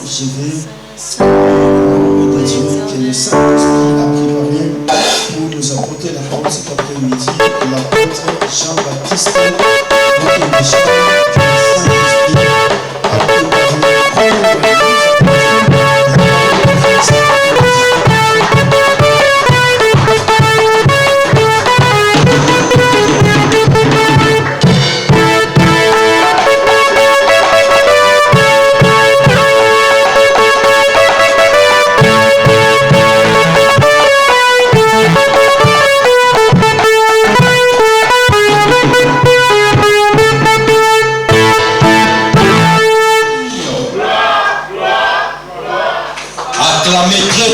je vais au nom de Dieu que le Saint-Esprit a préparé pour nous apporter la parole cet après-midi. L'apôtre Jean-Baptiste, notre mission que le Saint-Esprit a préparé pour nous apporter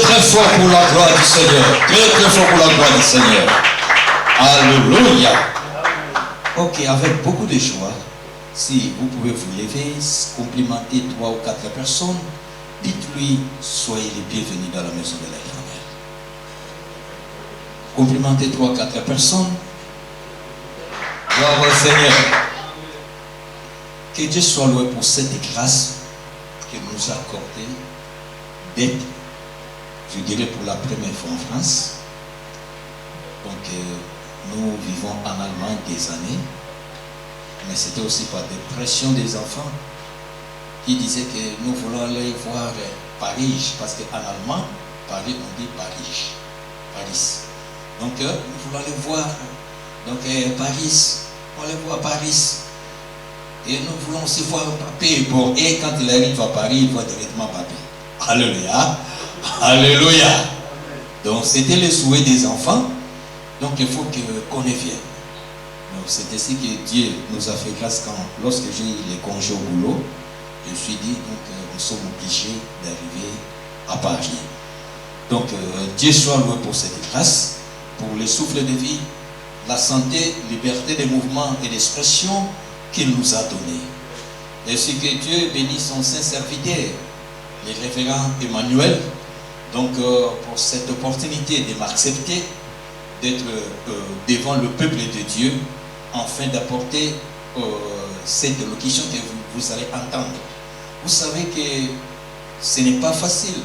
très fort pour la gloire du Seigneur. Très fort pour la gloire du Seigneur. Alléluia. Ok, avec beaucoup de joie, si vous pouvez vous lever, complimenter 3 ou 4 personnes, dites-lui, soyez les bienvenus dans la maison de l'Éternel. Complimentez 3 ou 4 personnes. Gloire au Seigneur. Que Dieu soit loué pour cette grâce qu'il nous a accordée d'être, je dirais, pour la première fois en France. Donc nous vivons en Allemagne des années, mais c'était aussi par des pressions des enfants qui disaient que nous voulons aller voir Paris, parce qu'en allemand, Paris, on dit Paris. Donc nous voulons aller voir Paris, on va aller voir Paris. Et nous voulons aussi voir Papé. Bon, et quand il arrive à Paris, il voit directement Papé. Alléluia. Alléluia. Donc c'était le souhait des enfants. Donc il faut qu'on y vienne. Donc c'est ainsi que Dieu nous a fait grâce lorsque j'ai eu les congés au boulot. Je me suis dit, donc nous sommes obligés d'arriver à Paris. Donc Dieu soit loué pour cette grâce, pour le souffle de vie, la santé, liberté de mouvement et d'expression qu'il nous a donné. Ainsi que Dieu bénisse son saint serviteur, le révérend Emmanuel, donc pour cette opportunité de m'accepter, d'être devant le peuple de Dieu, afin d'apporter cette locution que vous allez entendre. Vous savez que ce n'est pas facile,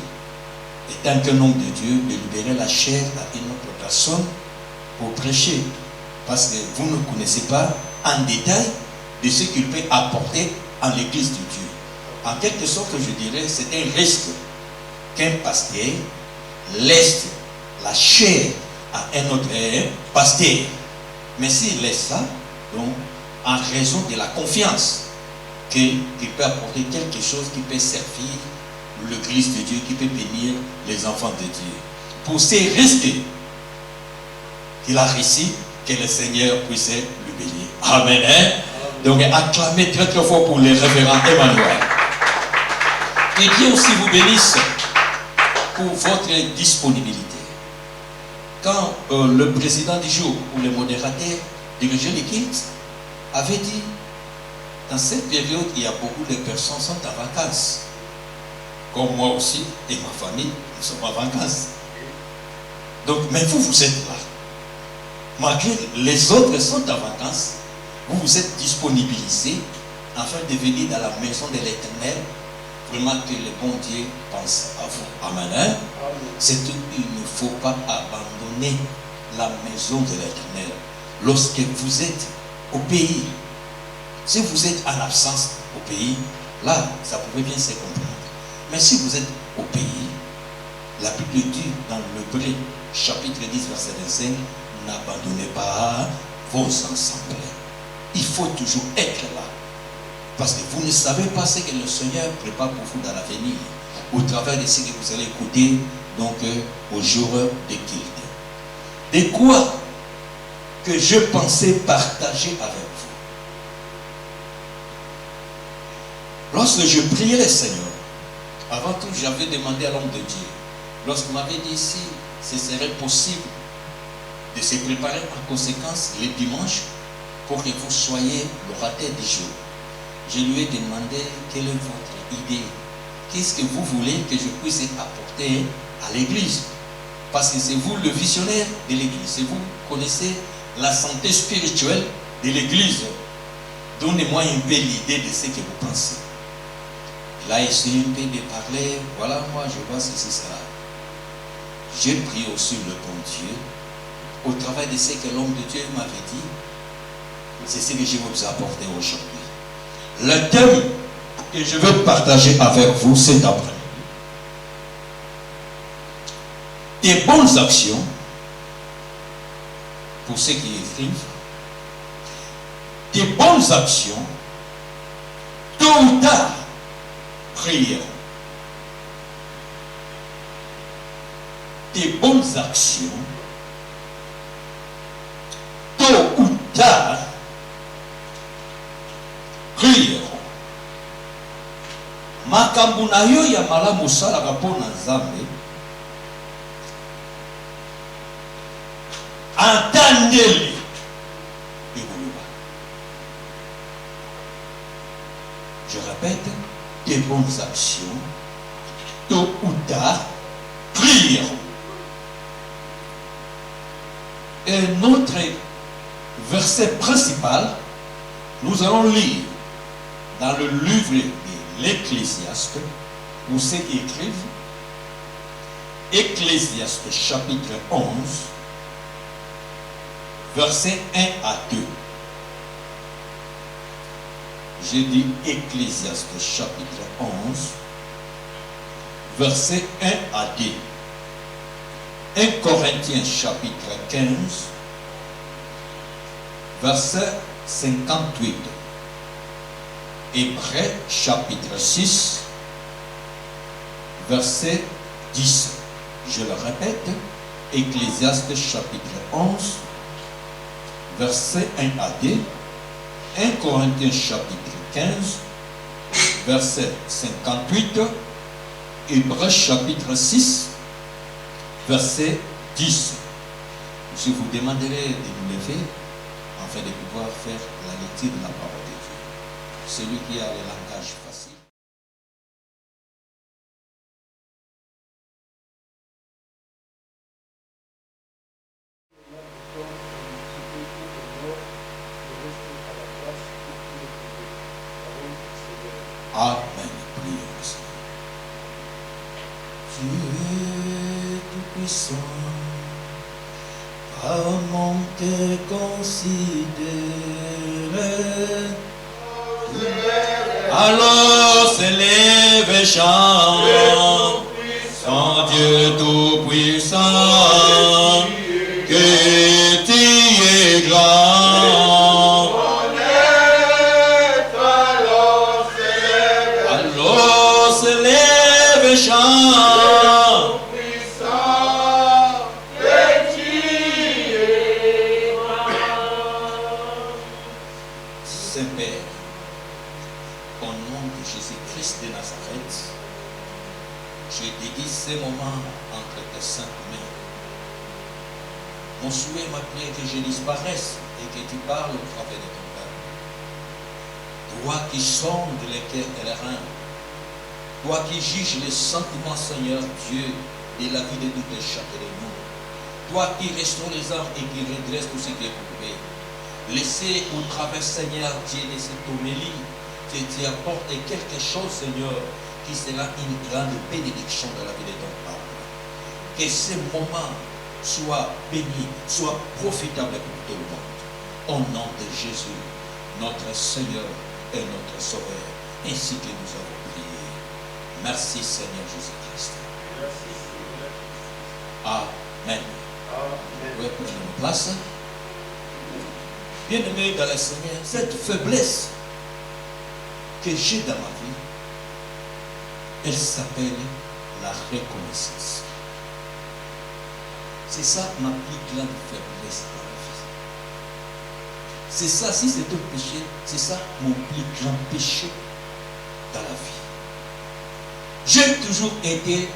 étant qu'un homme de Dieu, de libérer la chair à une autre personne pour prêcher, parce que vous ne connaissez pas en détail de ce qu'il peut apporter en l'église de Dieu. En quelque sorte, je dirais, c'est un risque qu'un pasteur laisse la chair à un autre pasteur. Mais s'il laisse ça, donc, en raison de la confiance qu'il peut apporter quelque chose qui peut servir l'église de Dieu, qui peut bénir les enfants de Dieu. Pour ces risques qu'il a réussi, que le Seigneur puisse lui bénir. Amen. Donc acclamez très fort pour les révérends Emmanuel. Et Dieu aussi vous bénisse pour votre disponibilité. Quand le président du jour, ou le modérateur, dirigeait l'équipe, avait dit, dans cette période, il y a beaucoup de personnes qui sont en vacances. Comme moi aussi, et ma famille, nous sommes en vacances. Donc, mais vous êtes là. Malgré les autres sont en vacances, vous vous êtes disponibilisés afin de venir dans la maison de l'Éternel. Vraiment que le bon Dieu pense à vous. Amen. C'est qu'il ne faut pas abandonner la maison de l'Éternel lorsque vous êtes au pays. Si vous êtes en absence au pays, là, ça pouvait bien se comprendre. Mais si vous êtes au pays, la Bible dit dans l'Hébreu, chapitre 10, verset 25, n'abandonnez pas vos assemblées. Il faut toujours être là. Parce que vous ne savez pas ce que le Seigneur prépare pour vous dans l'avenir, au travers de ce que vous allez écouter donc au jour de culte. De quoi que je pensais partager avec vous. Lorsque je priais le Seigneur, avant tout j'avais demandé à l'homme de Dieu, lorsqu'il m'avait dit si ce serait possible de se préparer en conséquence les dimanches pour que vous soyez l'orateur du jour. Je lui ai demandé quelle est votre idée. Qu'est-ce que vous voulez que je puisse apporter à l'église? Parce que c'est vous le visionnaire de l'église. C'est vous qui connaissez la santé spirituelle de l'église. Donnez-moi un peu l'idée de ce que vous pensez. Il a essayé un peu de parler. Voilà, moi je vois ceci, cela. J'ai prié aussi le bon Dieu. Au travers de ce que l'homme de Dieu m'avait dit, c'est ce que je vais vous apporter aujourd'hui. Le thème que je veux partager avec vous cet après-midi. Des bonnes actions pour ceux qui écrivent. Des bonnes actions, tôt ou tard, prière. Des bonnes actions, tôt ou tard, prière. Makambo na yo ya malamu salaka mpona Nzambe. Entendez-le. Je répète, des bonnes actions, tôt ou tard, prieront. Et notre verset principal, nous allons lire dans le livre de l'Ecclésiaste, où c'est écrit, Ecclésiaste chapitre 11, versets 1 à 2. J'ai dit Ecclésiaste chapitre 11, versets 1 à 2. 1 Corinthiens chapitre 15, verset 58. Hébreux chapitre 6, verset 10. Je le répète, Ecclésiaste chapitre 11, verset 1 à 2. 1 Corinthiens chapitre 15, verset 58. Hébreux chapitre 6, verset 10. Je vous demanderai de nous lever afin de pouvoir faire la lecture de la parole de Dieu. Celui qui a le langage facile. Amen. Prions. Dieu tout-puissant, comment te considérer? Alors s'élève et chante, son Dieu tout-puissant, que tu es grand. Alors s'élève et chante, Saint-Père, au nom de Jésus-Christ de Nazareth, je dédie ces moments entre tes saintes mains. Mon souhait, ma prière, que je disparaisse et que tu parles au travers de ton peuple. Toi qui sondes les cœurs et les reins, toi qui juges les sentiments, Seigneur Dieu, de la vie de tout et chacun de nous. Toi qui restaures les âmes et qui redresse tout ce qui est coupé. Laissez au travers, Seigneur Dieu, de cette homélie, que tu apportes quelque chose, Seigneur, qui sera une grande bénédiction dans la vie de ton peuple. Que ces moments soient bénis, soient profitables pour tout le monde. Au nom de Jésus, notre Seigneur et notre Sauveur, ainsi que nous avons prié. Merci, Seigneur Jésus-Christ. Amen. Oui, prenons place. Bien-aimé dans le Seigneur, cette faiblesse que j'ai dans ma vie, elle s'appelle la reconnaissance. C'est ça ma plus grande faiblesse dans la vie. C'est ça, si c'est un péché, c'est ça mon plus grand péché dans la vie. J'ai toujours été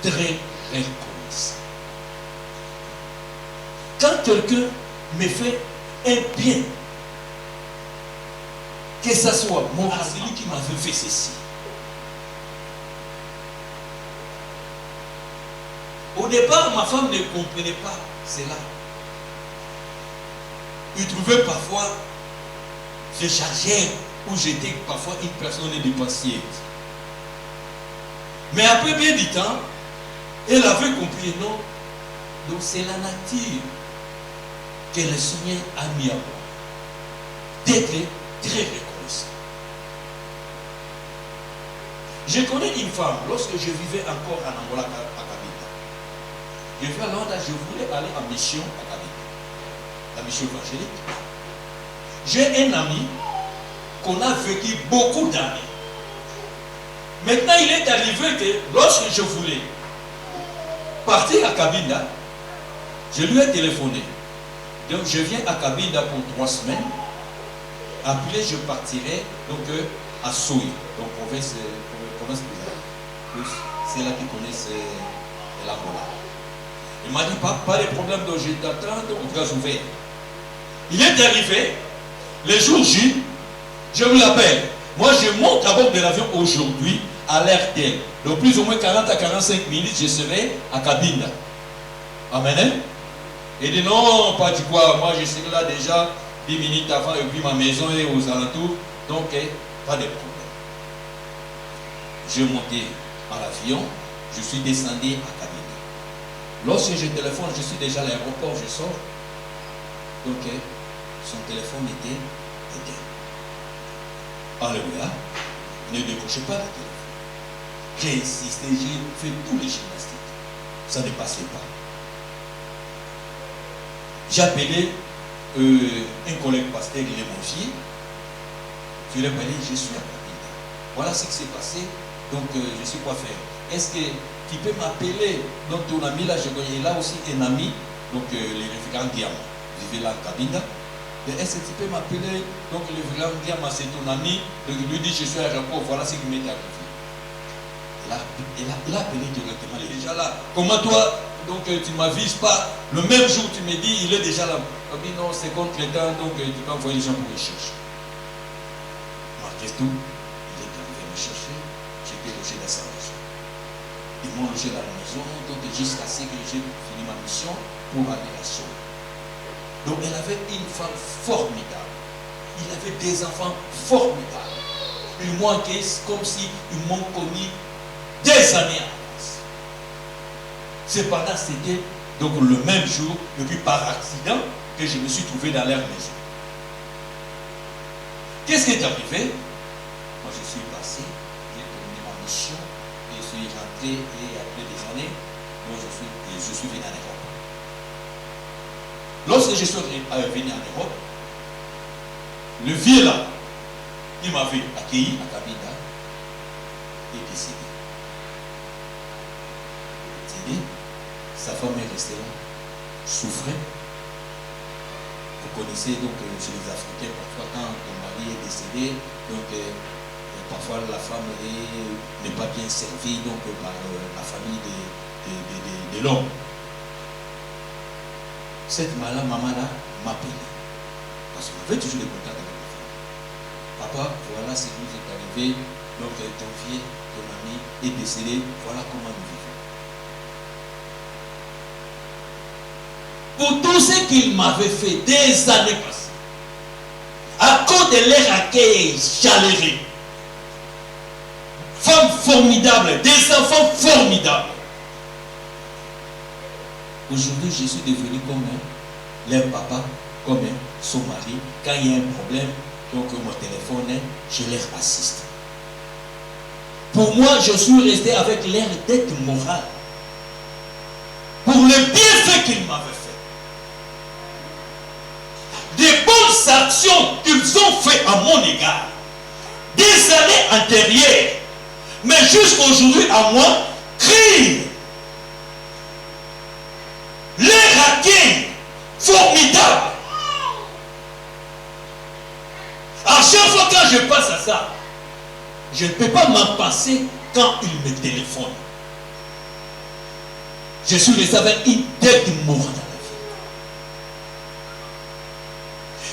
très reconnaissant. Quand quelqu'un me fait un bien, que ce soit moi, celui qui m'avait fait ceci. Au départ, ma femme ne comprenait pas cela. Il trouvait parfois, je chargeais ou j'étais parfois une personne dépensière. Mais après bien du temps, elle avait compris, non. Donc c'est la nature que le Seigneur a mis à moi. D'être très reconnaissant. Je connais une femme, lorsque je vivais encore en Angola, à Kabinda. Je vivais à Londres, je voulais aller en mission à Kabinda. La mission évangélique. J'ai un ami qu'on a vécu beaucoup d'années. Maintenant, il est arrivé que lorsque je voulais partir à Kabinda, je lui ai téléphoné. Donc, je viens à Kabinda pour 3 semaines. Après, je partirai donc, à Soui, donc province c'est là qui connaissent l'Angola. Il m'a dit, pas de problème, donc je t'attends, donc on va ouvert. Il est arrivé, le jour J, je vous l'appelle. Moi, je monte à bord de l'avion aujourd'hui à l'heure telle. Donc, plus ou moins 40 à 45 minutes, je serai à Kabinda. Amen. Il dit non, pas du quoi. Moi, je serai là déjà 10 minutes avant, et puis ma maison est aux alentours. Donc, pas de problème. Je montais à l'avion, je suis descendu à Kabinda. Lorsque je téléphone, je suis déjà à l'aéroport, je sors. Donc, son téléphone était éteint. Alléluia. Ne décrochez pas le téléphone. J'ai insisté, j'ai fait tous les gymnastiques. Ça ne passait pas. J'ai appelé un collègue pasteur, il est mon fils. Je lui ai parlé, je suis à Kabinda. Voilà ce qui s'est passé. Donc, je sais quoi faire. Est-ce que tu peux m'appeler? Donc, ton ami là, je connais là aussi un ami, donc le référent Guillaume, vivait là à Kabinda. Est-ce que tu peux m'appeler? Donc, le référent Guillaume, c'est ton ami. Donc, il lui dit, je suis à l'aéroport, voilà ce qui m'est arrivé. Il a appelé directement. Il est déjà là. Comment toi, donc tu ne m'avises pas? Le même jour, tu me dis, il est déjà là. Il dit non, c'est contre le temps, donc tu peux envoyer les gens pour les chercher. Malgré tout, il est arrivé me chercher. J'étais logé dans sa maison. Ils m'ont logé dans la maison, donc jusqu'à ce que j'ai fini ma mission pour aller à Soul. Donc elle avait une femme formidable. Il avait des enfants formidables. Ils m'ont accueilli comme si ils m'ont connu des années en avance. Cependant, c'était donc le même jour, et puis par accident, que je me suis trouvé dans leur maison. Qu'est-ce qui est arrivé? Moi, je suis passé, j'ai terminé ma mission, je suis rentré et après des années, moi, je suis venu en Europe. Lorsque je suis venu en Europe, le vieux là, qui m'avait accueilli à Kabinda, est décédé. Sa femme est restée là, souffrait. Vous connaissez donc chez les Africains, parfois quand ton mari est décédé, donc parfois la femme n'est pas bien servie donc, par la famille de l'homme. Cette maman-là m'a appelé. Parce qu'on avait toujours des contacts avec la femme. Papa, voilà ce qui nous est arrivé. Donc ton fils, ton ami est décédé. Voilà comment nous vivons. Pour tout ce qu'il m'avait fait des années passées, à cause de leur accueil chaleureux, femmes formidables, des enfants formidables. Aujourd'hui, je suis devenu comme leur papa, comme son mari. Quand il y a un problème, donc mon téléphone, je leur assiste. Pour moi, je suis resté avec leur dette morale. Pour le bienfait qu'ils m'avaient fait. Des bonnes actions qu'ils ont fait à mon égard. Des années antérieures. Mais jusqu'à aujourd'hui, à moi, crient. Les accueil formidable. À chaque fois quand je passe à ça, je ne peux pas m'en passer quand ils me téléphonent. Je suis resté avec une dette morale.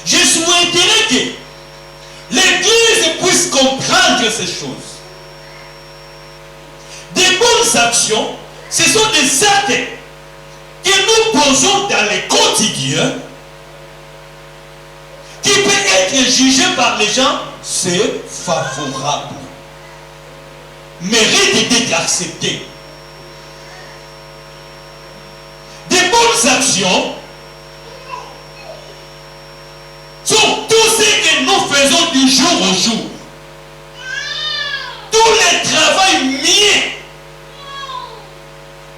Je souhaiterais que l'Église puisse comprendre ces choses. Des bonnes actions, ce sont des actes que nous posons dans le quotidien qui peut être jugé par les gens, c'est favorable. méritent d'être acceptées. Des bonnes actions sont tout ce que nous faisons du jour au jour. Tout le travail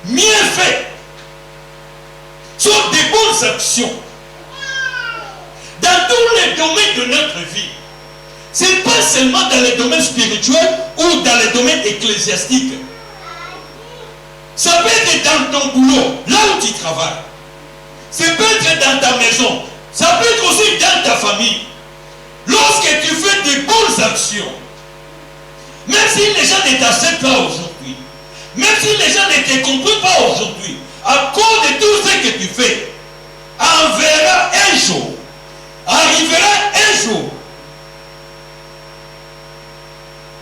mieux fait sont des bonnes actions. Dans tous les domaines de notre vie. Ce n'est pas seulement dans les domaines spirituels ou dans les domaines ecclésiastiques. Ça peut être dans ton boulot, là où tu travailles. Ça peut être dans ta maison. Ça peut être aussi dans ta famille. Lorsque tu fais de bonnes actions, même si les gens ne t'acceptent pas aujourd'hui, même si les gens ne te comprennent pas aujourd'hui, à cause de tout ce que tu fais, enverra un jour, arrivera un jour,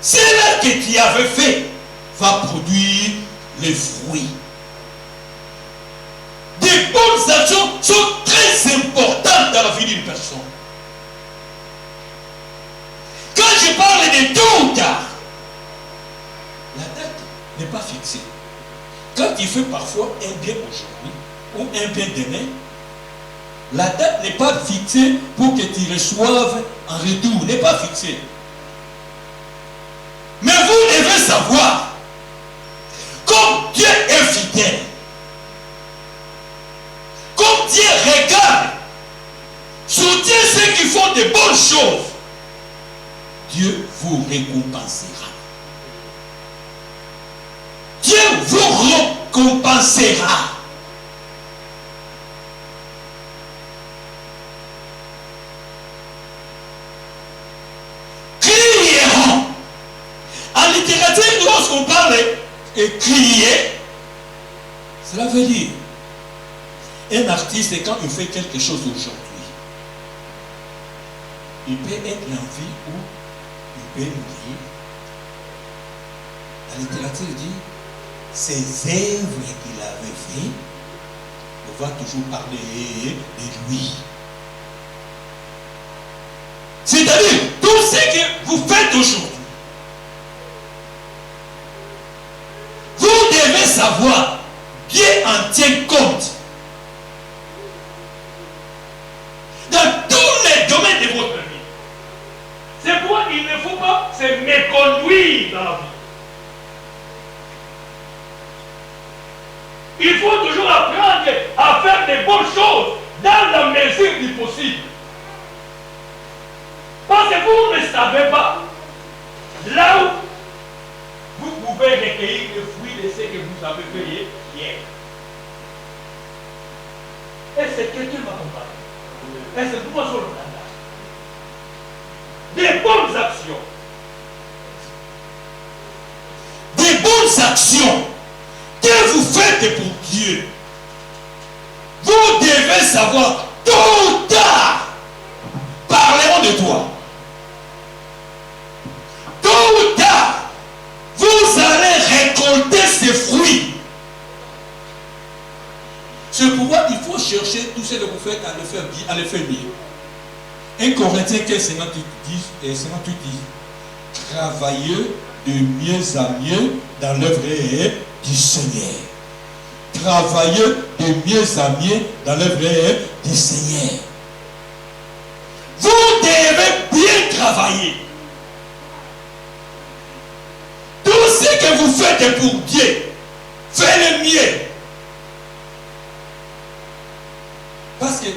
cela que tu avais fait va produire les fruits. Des bonnes actions sont très importantes dans la vie d'une personne. Quand je parle de tôt ou tard, la date n'est pas fixée. Quand tu fais parfois un bien aujourd'hui ou un bien demain, la date n'est pas fixée pour que tu reçoives en retour, n'est pas fixée. Mais vous devez savoir, comme Dieu est fidèle, comme Dieu regarde, soutient ceux qui font de bonnes choses, Dieu vous récompensera. Dieu vous récompensera. Crieront. En littérature, lorsqu'on parle de crier, cela veut dire un artiste, quand il fait quelque chose aujourd'hui, il peut être en vie ou il peut mourir. La littérature dit ces œuvres qu'il avait faites, on va toujours parler de lui. C'est-à-dire, tout ce que vous faites aujourd'hui, vous devez savoir, Dieu en tient compte. Dans tous les domaines de votre vie. C'est pourquoi il ne faut pas se méconduire dans la vie. Il faut toujours apprendre à faire des bonnes choses dans la mesure du possible. Parce que vous ne savez pas là où vous pouvez recueillir le fruit de ce que vous avez fait hier. Et c'est quelqu'un m'a compris. Et c'est pourquoi sur le canard. Des bonnes actions. Des bonnes actions que vous faites pour Dieu. Vous devez savoir, tôt ou tard, parlerons de toi. Tôt ou tard, vous allez récolter ces fruits. C'est pourquoi il faut chercher tout ce que vous faites à le faire bien. 1 Corinthiens 15, 58 dit, travaillez de mieux à mieux dans l'œuvre du Seigneur. Travaillez de mieux à mieux dans l'œuvre du Seigneur. Vous devez bien travailler. Tout ce que vous faites pour Dieu, faites-le mieux. Parce que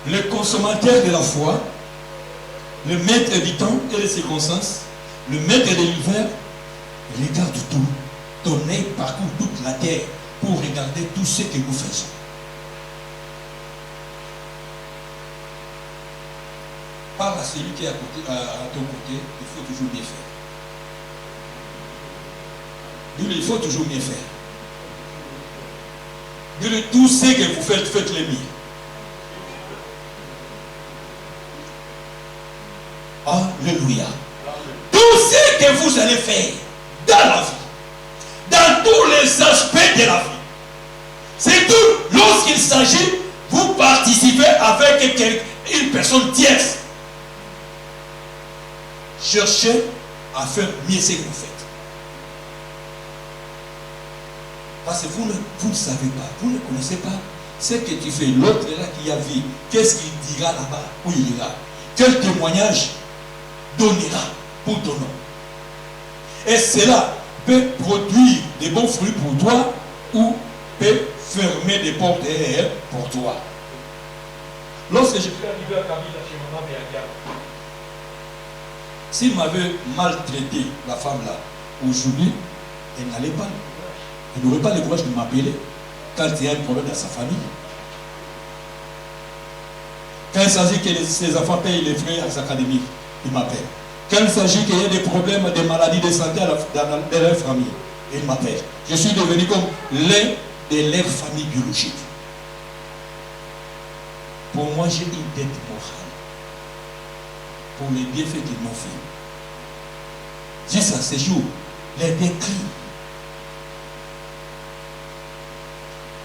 le consommateur de la foi, le maître du temps et des circonstances, le maître de l'hiver, regarde tout. Ton œil parcourt toute la terre pour regarder tout ce que nous faisons. Parle à celui qui est à ton côté, il faut toujours bien faire. Dis-lui, il faut toujours bien faire. Dis-lui, tout ce que vous faites, faites-le mieux. Alléluia. Tout ce que vous allez faire dans la vie, dans tous les aspects de la vie, c'est tout lorsqu'il s'agit, vous participez avec une personne tierce. Cherchez à faire mieux ce que vous faites. Parce que vous ne savez pas, vous ne connaissez pas ce que tu fais. L'autre là qui a vu, qu'est-ce qu'il dira là-bas, où il ira? Quel témoignage donnera pour ton nom? Et cela peut produire des bons fruits pour toi ou peut fermer des portes pour toi. Lorsque je suis arrivé à Kabila chez maman Béadia, s'il m'avait maltraité, la femme là, aujourd'hui, elle n'allait pas. Elle n'aurait pas le courage de m'appeler quand il y a un problème dans sa famille. Quand il s'agit que ses enfants payent les frais académiques, il m'appelle. Quand il s'agit qu'il y ait des problèmes, des maladies de santé dans leur famille, il m'appelle. Je suis devenu comme l'un de leurs familles biologiques. Pour moi, j'ai une dette morale pour les bienfaits qu'ils m'ont fait. Juste à ce jour, les décrits.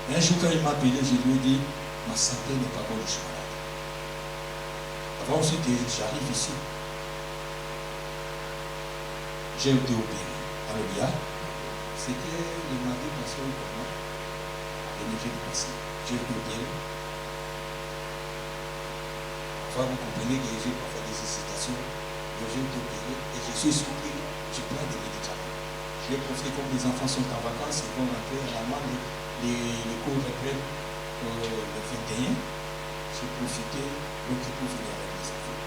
Un jour, quand il m'a appelé, je lui ai dit, ma santé n'est pas bonne, je suis malade. Avant aussi que j'arrive ici, j'ai été opéré. Alléluia. C'était le mardi passé au comment? Le mercredi passé. J'ai été opéré. Enfin, vous comprenez que j'ai parfois des hésitations. J'ai été opéré et je suis soufflé. Je prends des médicaments. J'ai profité comme les enfants sont en vacances, ils vont rentrer en Allemagne. Les cours reprennent le 21. J'ai profité donc pour venir avec les enfants.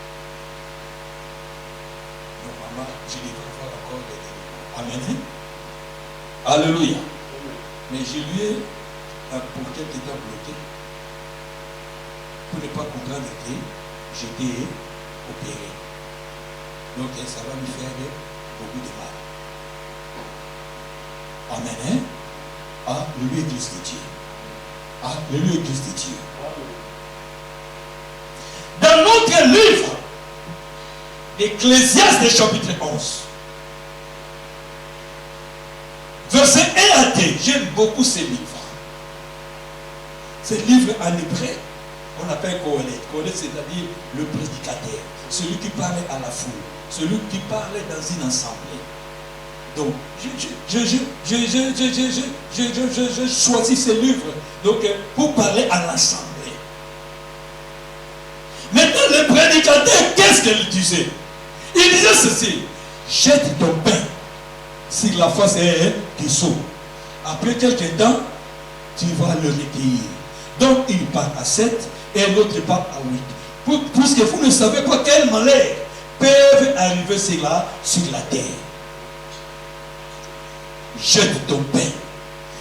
Normalement, je devrais avoir encore des développements. Amen. Alléluia. Mais je lui ai pour quelque temps bloqué pour ne pas comprendre que j'étais opéré. Donc ça va me faire beaucoup de mal. Amen. Alléluia, Christ de Dieu. Alléluia, Christ de Dieu. Dans notre livre d'Ecclésiaste chapitre 11, verset 1 à 2, j'aime beaucoup ces livres. Ces livres en hébreu, on appelle Kohelet. Kohelet, c'est-à-dire le prédicateur, celui qui parle à la foule, celui qui parle dans une assemblée. Donc, je choisis ces livres donc, pour parler à l'assemblée. Maintenant, le prédicateur, qu'est-ce qu'il disait? Il disait ceci: jette ton pain sur la face des seaux. Après quelques temps, tu vas le recueillir. Donc, il part à 7 et l'autre part à 8. Puisque vous ne savez pas quel malheur peuvent arriver sur la terre. Jette ton pain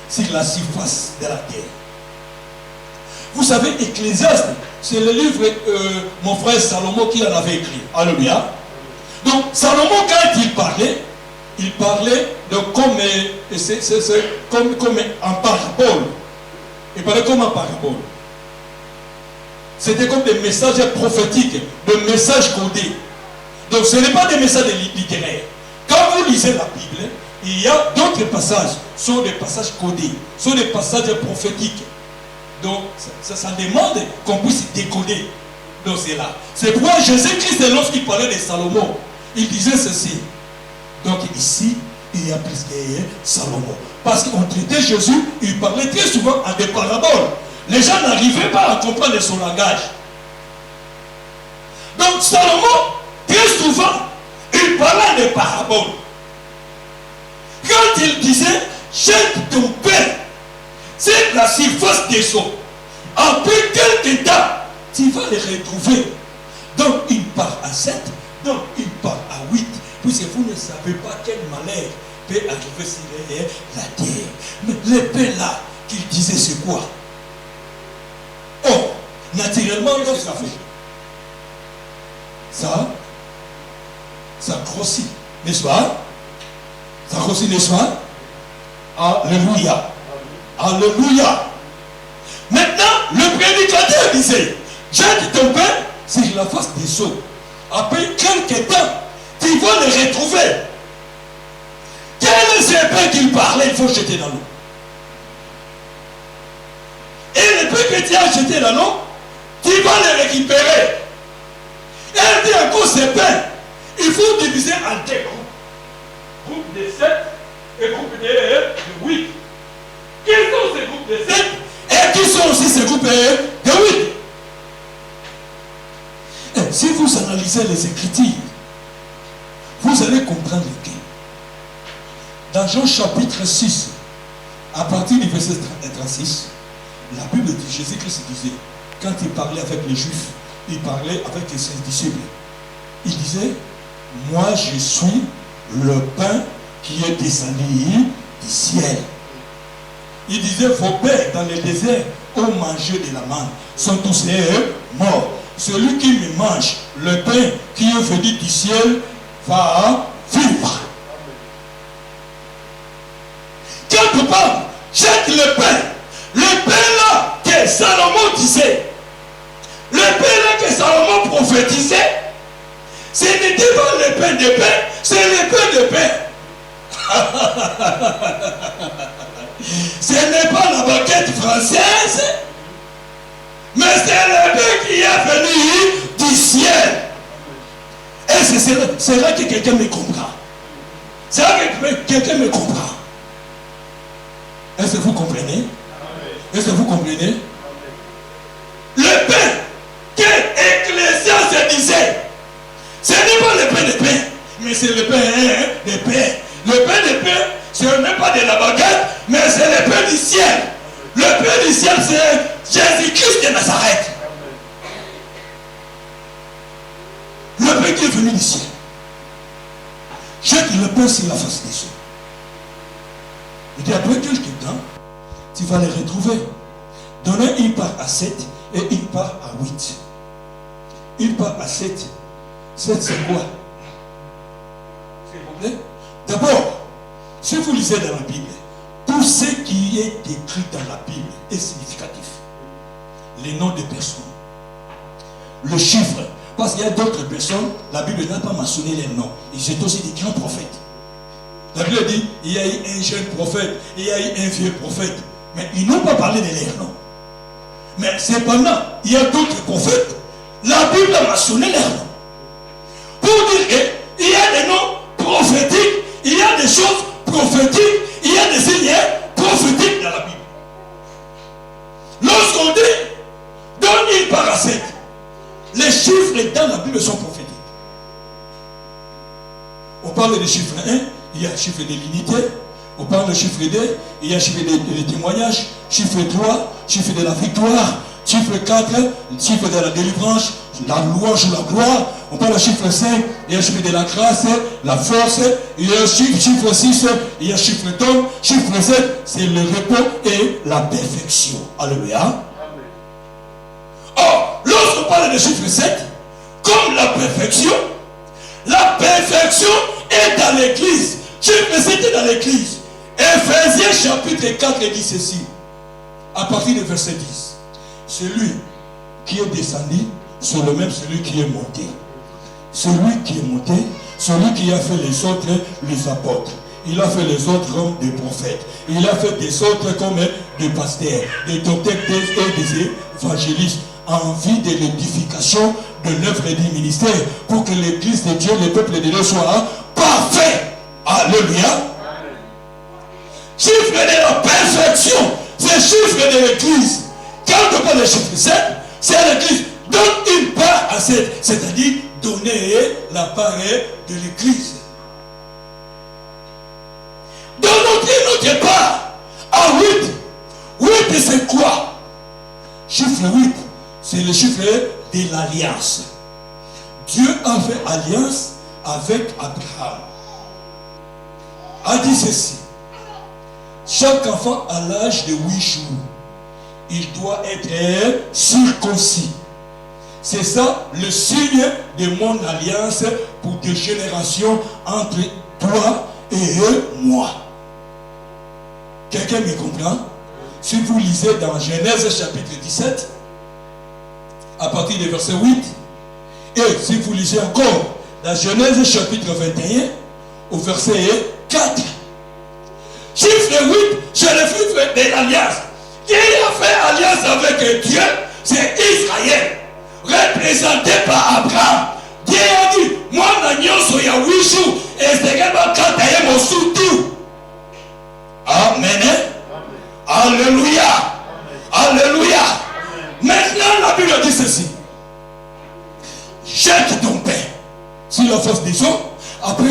sur la surface de la terre. Vous savez, Ecclésiaste, c'est le livre mon frère Salomon qui en avait écrit. Alléluia. Donc, Salomon, quand il parlait de comme en parabole. Il parlait comme en parabole. C'était comme des messages prophétiques, des messages codés. Donc, ce n'est pas des messages littéraires. Quand vous lisez la Bible, il y a d'autres passages, sont des passages codés, sont des passages prophétiques. Donc, ça demande qu'on puisse décoder. Donc, c'est là. C'est pourquoi Jésus-Christ, lorsqu'il parlait de Salomon, il disait ceci. Donc, ici, il y a plus que Salomon. Parce qu'on traitait Jésus, il parlait très souvent en des paraboles. Les gens n'arrivaient pas à comprendre son langage. Donc, Salomon, très souvent, il parlait des paraboles. Quand il disait, jette ton pain, c'est la surface des eaux. Après quelques temps, tu vas les retrouver. Donc, il part à 7, donc il part à 8. Puisque vous ne savez pas quel malheur peut arriver sur la terre. Mais le pain là, qu'il disait, c'est quoi? Oh, naturellement, qu'est-ce que ça fait? Ça grossit, n'est-ce pas? Ça grossit, n'est-ce pas? Alléluia. Alléluia. Maintenant, le prédicateur disait, jette ton pain sur la face des eaux. Après quelques temps, tu vas les retrouver. Quel est ce pain qu'il parlait? Il faut jeter dans l'eau. Et le pain que tu as jeté dans l'eau, tu vas le récupérer. Et elle dit encore ce pain, il faut diviser en deux groupes. Groupe de 7 et groupe de 8. lisez les Écritures, vous allez comprendre que dans Jean chapitre 6, à partir du verset 36, la Bible dit, Jésus-Christ disait, quand il parlait avec les Juifs, il parlait avec ses disciples. Il disait, moi je suis le pain qui est descendu du ciel. Il disait, vos pères dans le désert ont mangé de la manne, sont tous morts. Celui qui me mange le pain qui est venu du ciel va vivre. Quelque part, jette le pain là que Salomon disait, le pain là que Salomon prophétisait, ce n'était pas le pain de pain, c'est le pain de pain. Ce n'est pas la baguette française, mais c'est le pain qui est venu du ciel. Et c'est là que quelqu'un me comprend. C'est là que quelqu'un me comprend. Est-ce que vous comprenez? Est-ce que vous comprenez? Le pain que Ecclésiaste disait, ce n'est pas le pain de pain, mais c'est le pain de pain. Le pain de pain, ce n'est pas de la baguette, mais c'est le pain du ciel. Le pain du ciel, c'est Jésus-Christ de Nazareth. Le pain qui est venu du ciel. Jette le pain sur la face des eaux. Et puis après quelques temps, tu vas les retrouver. Donnez une part à 7 et une part à 8. Une part à 7. 7 c'est quoi? S'il vous plaît. D'abord, si vous lisez dans la Bible, tout ce qui est écrit dans la Bible est significatif. Les noms des personnes. Le chiffre. Parce qu'il y a d'autres personnes, la Bible n'a pas mentionné les noms. Ils étaient aussi des grands prophètes. La Bible dit, il y a eu un jeune prophète, il y a eu un vieux prophète. Mais ils n'ont pas parlé de leurs noms. Mais cependant, il y a d'autres prophètes, la Bible a mentionné leurs noms. Pour dire qu'il y a des noms prophétiques, il y a des choses prophétiques, il y a des signes prophétiques dans la Bible. Lorsqu'on dit, donne une part à 7, les chiffres dans la Bible sont prophétiques. On parle des chiffres 1, il y a le chiffre de l'unité. On parle du chiffre 2, il y a le chiffre des témoignages. Chiffre 3, chiffre de la victoire. Chiffre 4, chiffre de la délivrance, la louange ou la gloire. On parle du chiffre 5, il y a le chiffre de la grâce, la force. Il y a le chiffre 6, il y a le chiffre d'homme. Chiffre 7, c'est le repos et la perfection. Alléluia. Or, lorsqu'on parle de chiffre 7, comme la perfection est dans l'église. Chiffre 7 est dans l'église. Ephésiens chapitre 4 dit ceci, à partir du verset 10. Celui qui est descendu, c'est le même celui qui est monté. Celui qui est monté, celui qui a fait les autres, les apôtres. Il a fait les autres comme des prophètes. Il a fait des autres comme des pasteurs, des docteurs et des évangélistes, en vue de l'édification de l'œuvre du ministère, pour que l'église de Dieu, le peuple de Dieu soit parfait. Alléluia. Chiffre de la perfection, c'est chiffre de l'église. Quand on parle de chiffre 7, c'est l'église. Donne une part à 7, c'est-à-dire donner la part de l'église. Donne notre part à 8. 8 c'est quoi? Chiffre 8, c'est le chiffre de l'alliance. Dieu a fait alliance avec Abraham. A dit ceci. Chaque enfant à l'âge de 8 jours, il doit être circoncis. C'est ça le signe de mon alliance pour des générations entre toi et moi. Quelqu'un me comprend? Si vous lisez dans Genèse chapitre 17, à partir du verset 8, et si vous lisez encore dans Genèse chapitre 21, au verset 4, chiffre 8, c'est le chiffre de l'alliance. Qui a fait alliance avec Dieu? C'est Israël, représenté par Abraham. Dieu a dit, moi, je suis à 8 jours, et c'est que mon surtout. Amen. Alléluia. Alléluia. Maintenant, la Bible dit ceci. Jette ton pain.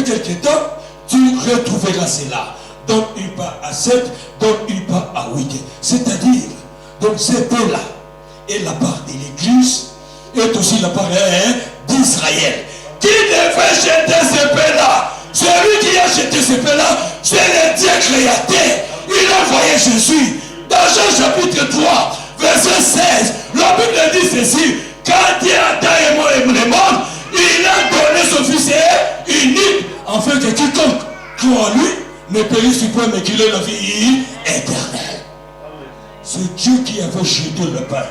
quelques temps, tu retrouveras cela. Donne une part à 7, donne une part à 8. C'est-à-dire, donc cette paix-là est la part de l'Église, est aussi la part d'Israël. Qui devrait jeter ces paix-là? Celui qui a jeté ces paix-là, c'est le Dieu créateur. Il a envoyé Jésus. Dans Jean chapitre 3, verset 16, la Bible dit ceci: quand Dieu a tant aimé le monde, il a donné son Fils unique, afin que quiconque croit en lui ne périsse point, mais qu'il ait la vie éternelle. C'est Dieu qui avait jeté le pain.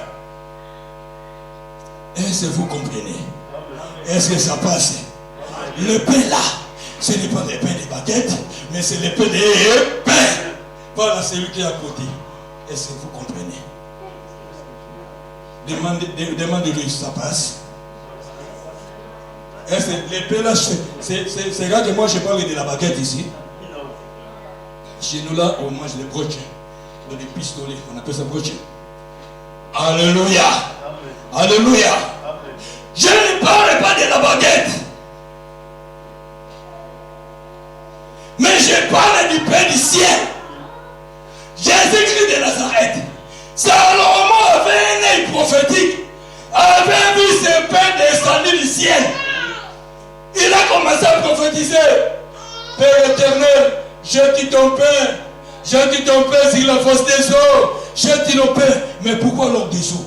Est-ce que vous comprenez? Est-ce que ça passe? Le pain là, ce n'est pas le pain des baguettes, mais c'est le pain des pains. Voilà celui qui est à côté. Est-ce que vous comprenez? Demandez-lui si ça passe. Est-ce que les pains là, c'est là que moi je parle de la baguette ici. Chez nous là, on mange des broches, des pistolets, on appelle ça broches. Alléluia. Alléluia. Je ne parle pas de la baguette, mais je parle du pain du ciel. Jésus-Christ de Nazareth. Salomon avait un œil prophétique, avait vu ce pain descendu du ciel. Il a commencé à prophétiser: Père éternel, jette ton pain, jette ton pain sur la fosse des eaux, jette ton pain. Mais pourquoi alors des eaux?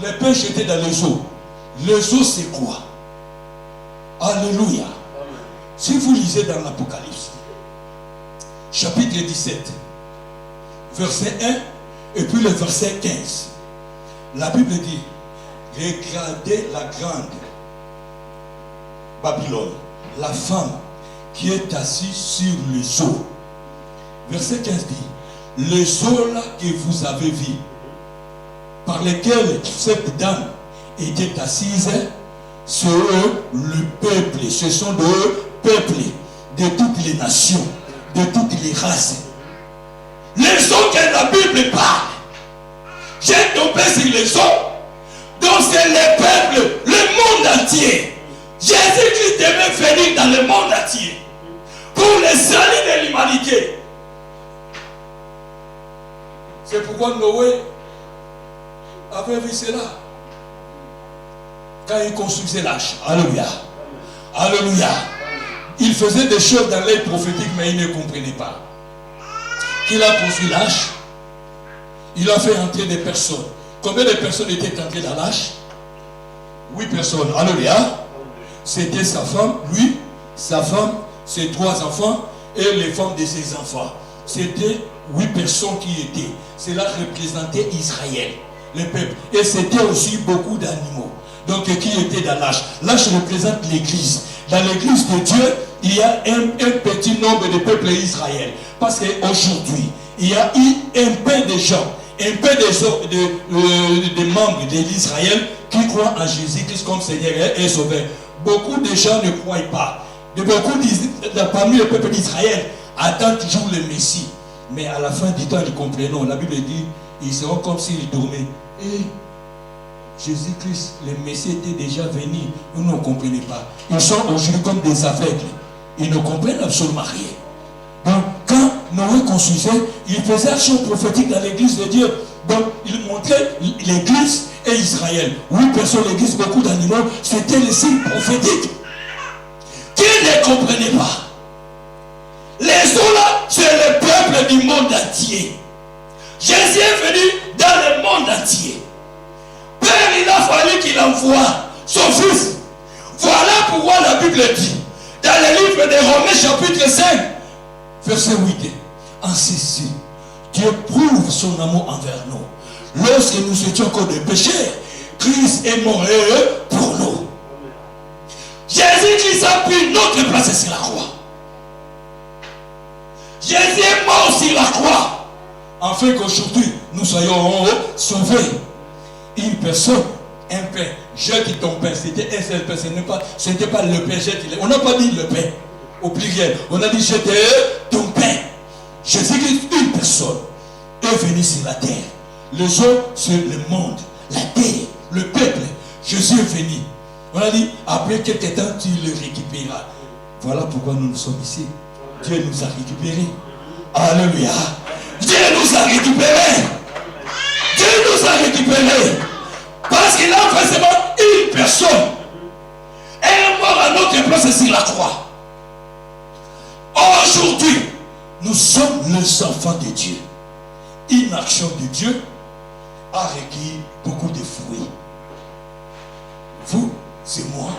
Le pain jeté dans les eaux. Les eaux, c'est quoi? Alléluia. Si vous lisez dans l'Apocalypse, chapitre 17, verset 1, et puis le verset 15, la Bible dit: regardez la grande Babylone, la femme qui est assise sur les eaux. Verset 15 dit: les eaux là que vous avez vues, par lesquelles cette dame était assise, c'est le peuple. Ce sont des peuples de toutes les nations, de toutes les races. Les eaux que la Bible parle, j'ai tombé sur les eaux, donc c'est les peuples, le monde entier. Jésus-Christ devait venir dans le monde entier pour le salut de l'humanité. C'est pourquoi Noé avait vu cela quand il construisait l'arche. Alléluia. Alléluia. Il faisait des choses dans l'œil prophétique, mais il ne comprenait pas. Qu'il a construit l'arche, il a fait entrer des personnes. Combien de personnes étaient entrées dans l'arche? 8 personnes. Alléluia. C'était sa femme, lui, sa femme, ses 3 enfants et les femmes de ses enfants. C'était 8 personnes qui étaient. Cela représentait Israël, le peuple. Et c'était aussi beaucoup d'animaux. Donc qui étaient dans l'arche? L'arche représente l'église. Dans l'église de Dieu, il y a un petit nombre de peuples Israël. Parce qu'aujourd'hui, il y a eu un peu de gens, un peu de membres de l'Israël qui croient en Jésus-Christ comme Seigneur et Sauveur. Beaucoup de gens ne croient pas. Beaucoup parmi le peuple d'Israël attendent toujours le Messie. Mais à la fin du temps, ils comprennent. La Bible dit, ils seront comme s'ils dormaient. Et Jésus-Christ, le Messie était déjà venu. Nous ne comprenons pas. Ils sont aujourd'hui comme des aveugles. Ils ne comprennent absolument rien. Donc, quand Noé construisait, il faisait action prophétique dans l'église de Dieu. Donc, il montrait l'église et Israël. 8 personnes, l'église, beaucoup d'animaux. C'était le signe prophétique. Qui ne comprenait pas? Les eaux là, c'est le peuple du monde entier. Jésus est venu dans le monde entier. Père, il a fallu qu'il envoie son fils. Voilà pourquoi la Bible dit, dans le livre de Romains chapitre 5, verset 8, en ceci, Dieu prouve son amour envers nous. Lorsque nous étions encore des pécheurs, Christ est mort pour nous. Jésus-Christ a pris notre place sur la croix. Jésus est mort sur la croix, afin qu'aujourd'hui nous soyons sauvés. Une personne, un pain, jette ton pain. C'était un seul pain, ce n'était pas le pain, jette-le. On n'a pas dit le pain au pluriel, on a dit jette ton pain. Jésus-Christ, une personne, est venu sur la terre. Les hommes, c'est le monde, la terre, le peuple. Jésus est venu. On a dit, après quelques temps, tu le récupéreras. Voilà pourquoi nous sommes ici. Dieu nous a récupérés. Alléluia. Dieu nous a récupérés. Dieu nous a récupérés. Parce qu'il a fait seulement une personne. Elle est morte à notre place sur la croix. Aujourd'hui, nous sommes les enfants de Dieu. Une action de Dieu a requis beaucoup de fruits. Vous et moi,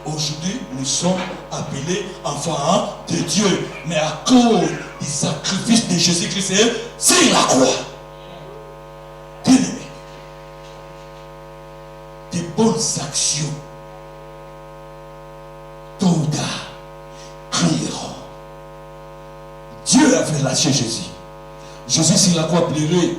aujourd'hui, nous sommes appelés enfants de Dieu. Mais à cause du sacrifice de Jésus-Christ sur la croix. Bien-aimés, des bonnes actions, tôt ou tard, crieront. Dieu avait lâché Jésus. Jésus sur la croix pleurait.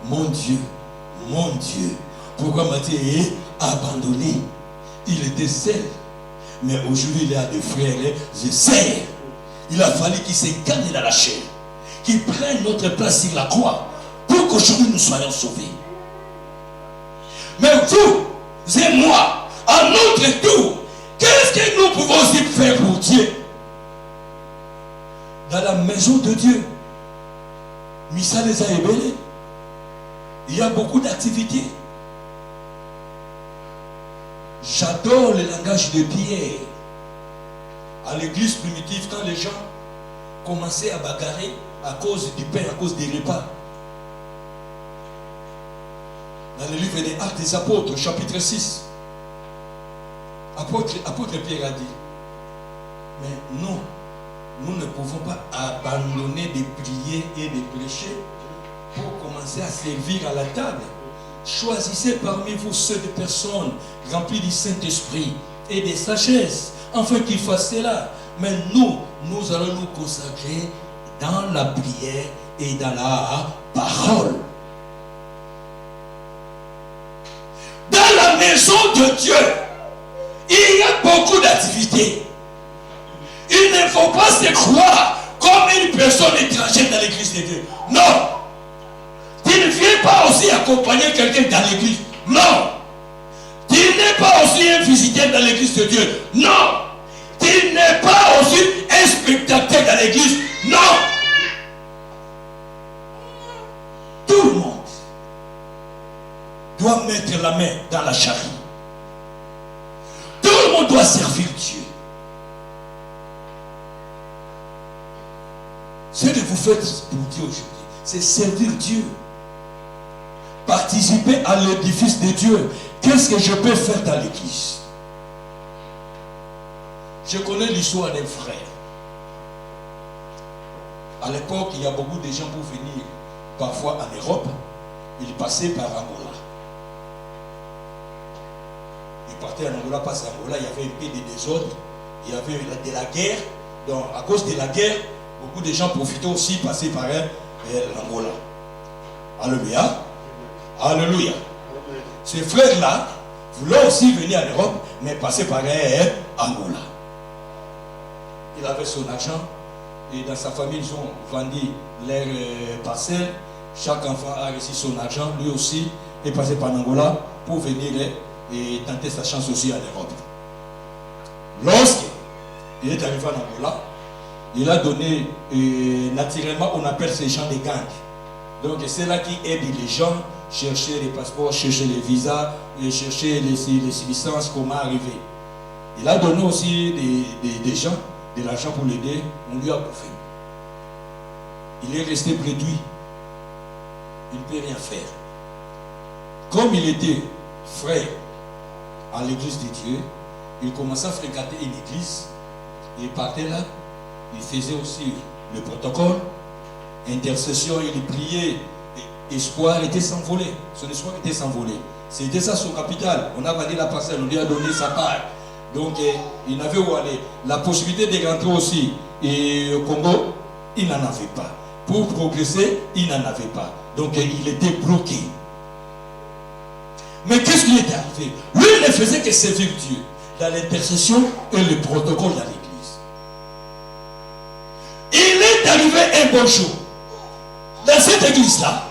Mon Dieu, pourquoi m'a-t-il abandonné? Il était seul. Mais aujourd'hui, il a des frères et sœurs. Il a fallu qu'il s'incarne dans la chair, qu'il prenne notre place sur la croix pour qu'aujourd'hui nous soyons sauvés. Mais vous et moi, à notre tour, qu'est-ce que nous pouvons aussi faire pour Dieu? Dans la maison de Dieu, Missa les a ébélés. Il y a beaucoup d'activités. J'adore le langage de Pierre. À l'église primitive, quand les gens commençaient à bagarrer à cause du pain, à cause des repas. Dans le livre des Actes des Apôtres, chapitre 6, apôtre Pierre a dit, mais non, nous ne pouvons pas abandonner de prier et de prêcher pour commencer à servir à la table. Choisissez parmi vous ceux de personnes remplies du Saint-Esprit et de sagesse, afin qu'ils fassent cela. Mais nous allons nous consacrer dans la prière et dans la parole. Dans la maison de Dieu, il y a beaucoup d'activités. Il ne faut pas se croire comme une personne étrangère dans l'église de Dieu. Non! Tu ne viens pas aussi accompagner quelqu'un dans l'église. Non! Tu n'es pas aussi un visiteur dans l'église de Dieu. Non! Tu n'es pas aussi un spectateur dans l'église. Non! Tout le monde doit mettre la main dans la charrie. Tout le monde doit servir Dieu. Ce que vous faites pour Dieu aujourd'hui, c'est servir Dieu. Participer à l'édifice de Dieu. Qu'est-ce que je peux faire dans l'église? Je connais l'histoire d'un frère. À l'époque, il y a beaucoup de gens pour venir parfois en Europe. Ils passaient par Angola. Ils partaient en Angola, parce qu'en Angola, il y avait un peu de désordre. Il y avait de la guerre. Donc, à cause de la guerre, beaucoup de gens profitaient aussi, passer par l'Angola. Alléluia. Alléluia. Ces frères-là voulaient aussi venir en Europe, mais passer par Angola. Il avait son argent et dans sa famille, ils ont vendu leurs parcelles. Chaque enfant a reçu son argent, lui aussi, est passé par Angola pour venir et tenter sa chance aussi en Europe. Lorsqu'il est arrivé en Angola, il a donné, naturellement, on appelle ces gens des gangs. Donc c'est là qui aide les gens, chercher les passeports, chercher les visas, et chercher les subsistances, comment arriver. Il a donné aussi des gens, de l'argent pour l'aider, on lui a bouffé. Il est resté réduit. Il ne peut rien faire. Comme il était frère à l'église de Dieu, il commençait à fréquenter une église. Il partait là, il faisait aussi le protocole, intercession, il priait. Espoir était s'envoler. Son espoir était s'envoler. C'était ça son capital. On a vendu la parcelle, on lui a donné sa part. Donc il n'avait où aller. La possibilité de rentrer aussi au Congo, il n'en avait pas. Pour progresser, il n'en avait pas. Donc il était bloqué. Mais qu'est-ce qui est arrivé? Lui, il ne faisait que servir Dieu dans l'intercession et le protocole dans l'église. Il est arrivé un bon jour. Dans cette église-là,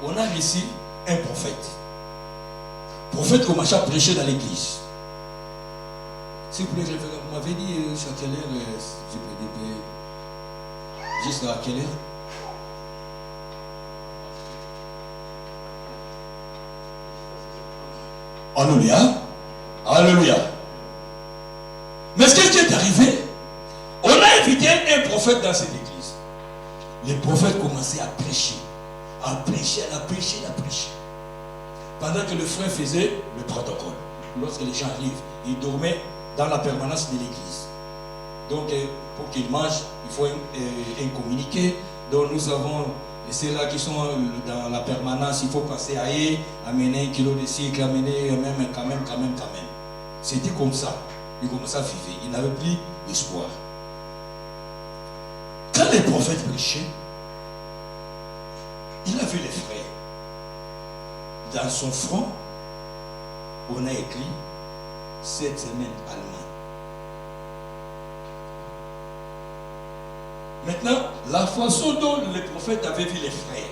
on a ici un prophète. Le prophète commençait à prêcher dans l'église. S'il vous plaît, vous m'avez dit jusqu'à quelle heure jusqu'à quelle heure? Alléluia. Alléluia. Mais qu'est-ce qui est arrivé? On a invité un prophète dans cette église. Les prophètes commençaient à prêcher. À prêcher, à prêcher, à prêcher. Pendant que le frère faisait le protocole. Lorsque les gens arrivent, ils dormaient dans la permanence de l'église. Donc, pour qu'ils mangent, il faut un communiqué. Donc, nous avons ceux-là qui sont dans la permanence, il faut passer à eux, amener 1 kilo de sucre, amener même, quand même. C'était comme ça. Ils commençaient à vivre. Ils n'avaient plus d'espoir. Quand les prophètes prêchaient, il a vu les frères. Dans son front, on a écrit 7 semaines allemandes. Maintenant, la façon dont les prophètes avaient vu les frères,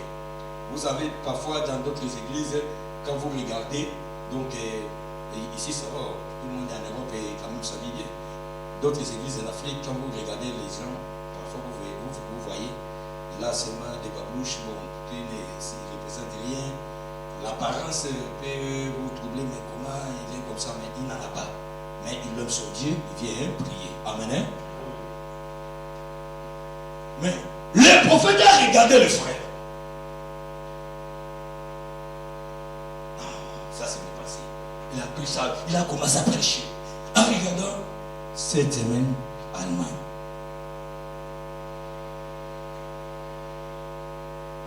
vous avez parfois dans d'autres églises, quand vous regardez, donc ici ça va, tout le monde en Europe est quand même s'habille bien. D'autres églises en Afrique, quand vous regardez les gens, parfois vous voyez, là seulement des babouches, bon, qui ne représentent rien. L'apparence peut vous troubler, mais comment il vient comme ça, mais il n'en a pas. Mais il aime son Dieu, il vient prier. Amen. Mais le prophète a regardé le frère. Non, ça c'est le passé. Il a pris ça, il a commencé à prêcher. En regardant cette semaine Allemagne.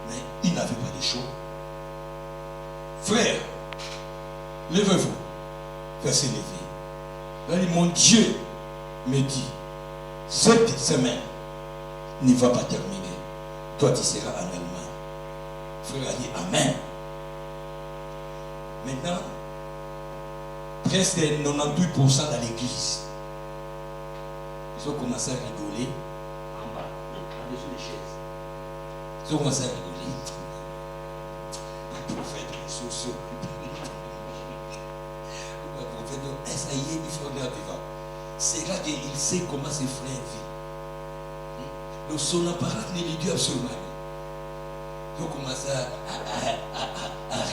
Mais il n'avait pas de choix. Frère, levez-vous. Faites se lever. Là, mon Dieu me dit, cette semaine ne va pas terminer. Toi, tu seras en Allemagne. Frère a dit Amen. Maintenant, presque 98% dans l'église, ils ont commencé à rigoler en bas, en dessous des chaises. Ils ont commencé à rigoler. Le prophète, les sociaux. Le prophète, ça y est, il faut regarder. C'est là qu'il sait comment ses frères vivent. Donc son appareil ne lui dit absolument rien. Donc on commence à